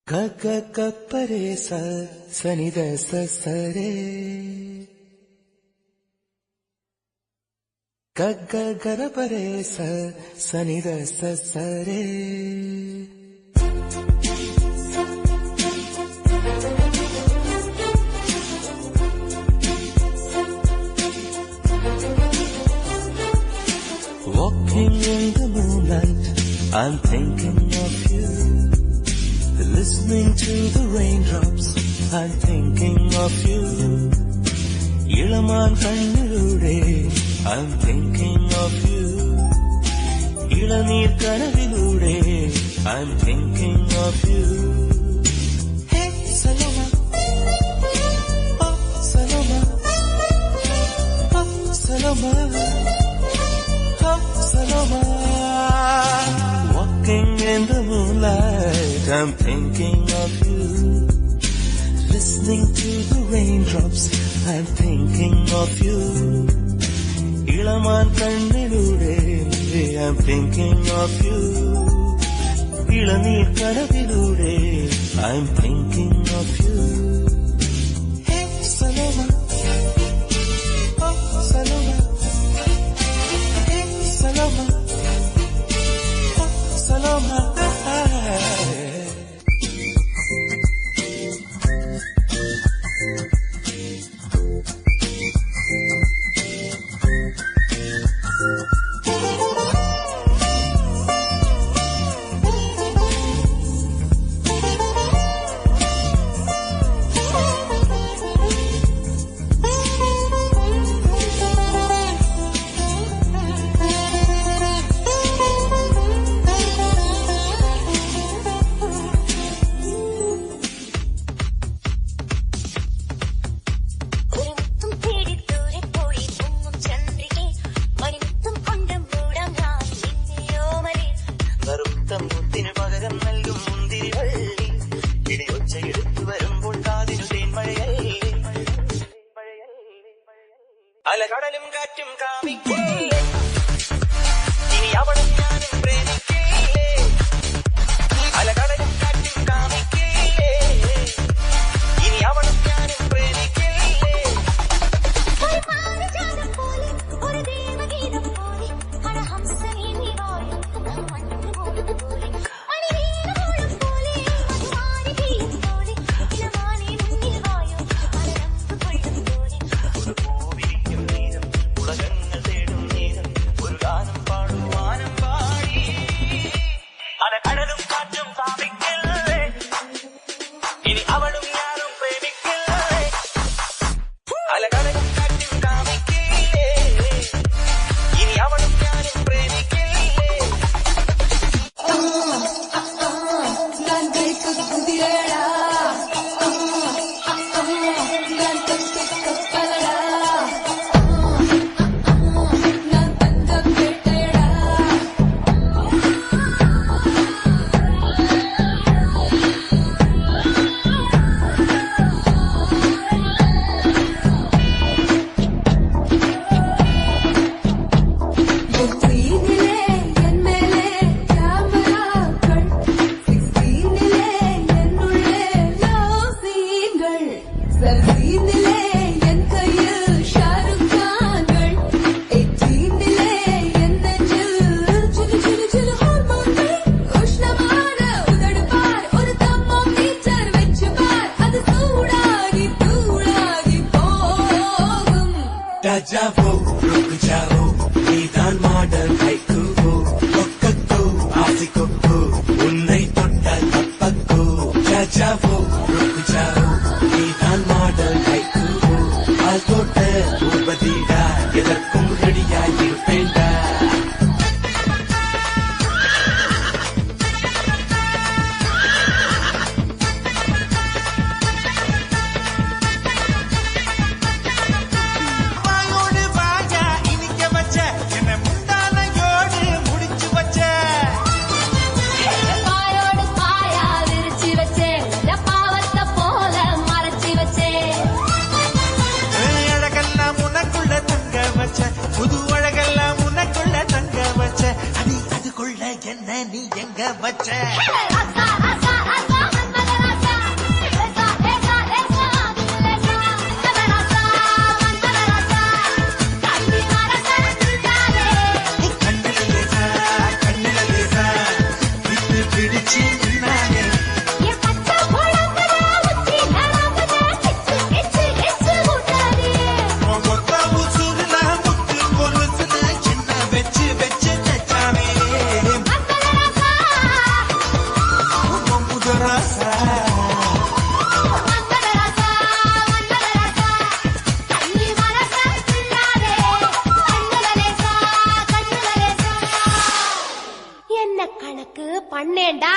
Pare sa ni da sa re ga ra pare sa ni da sa re. Walking in the moonlight, I'm thinking of you. Listening to the raindrops, I'm thinking of you. Ilaman kannilude, I'm thinking of you. Ilanir kanavilude, I'm thinking of you. Hey Saloma, oh Saloma, oh Saloma, oh Saloma. Walking in the moonlight, I'm thinking of you. Listening to the raindrops, I'm thinking of you. Ilaman kannilude, I'm thinking of you. Ilanir kanavilude, I'm thinking of you. Hey Saloma, oh Saloma, hey Saloma, oh Saloma. അലകടലും കാറ്റും കാമിക്കില്ലേ ഇനി അവളും ഞാനും പ്രേമിക്കില്ലേ അലകടലും കാറ്റും കാമിക്കില്ലേ ഇനി അവളും ഞാനും പ്രേമിക്കില്ലേ ഒരു പാരിജാതം പോലെ ഒരു ദേവഗീതം പോലെ ഹരഹംസനീ നീവായും മണ്ണുപോലെ പോലെ മണിവീണമോളം പോലെ മധുവാരി തീയും പോലെ ഇലമാനെ മുന്നിൽ വായും അലരമ്പ് കൊള്ളും പോലെ അലകടലും കാറ്റും കാമിക്കില്ലേ ഇനി അവളും ഞാനും പ്രേമിക്കില്ലേ അലകടലും കാറ്റും കാമിക്കില്ലേ ഇനി അവളും ഞാനും പ്രേമിക്കില്ലേ जाओ रुक जाओ नीदान मॉडल हाइकू ஒக்கக்கோ ஆசிக்கோ உன்னை தொட்டால் தப்பக்கோ जाओ रुक जाओ नीदान मॉडल हाइकू ஆல் தொட்ட உபதிடா எதற்கும் ரெடியாய் இருப்பேன்டா புது அழகெல்லாம் உனக்குள்ள தங்க வச்ச அடி அதுக்குள்ள என்ன நீ எங்க வச்ச வச்சு நின்னானே என் பச்சை குழம்புல உச்சி நரம்புல கிச்சு கிச்சு கிச்சு ஊட்டாதே. உன் கொத்த உசுருல முத்து கொலுசுல சின்ன வச்சு வச்சு தச்சானே மங்களராசா, உன் முதராசா மங்களராசா, மங்களராசா, கண்ணி மனச கிள்ளாதே, கண்ணுல லேசா, கண்ணுல லேசா. என்ன கணக்கு பண்ணேன்டா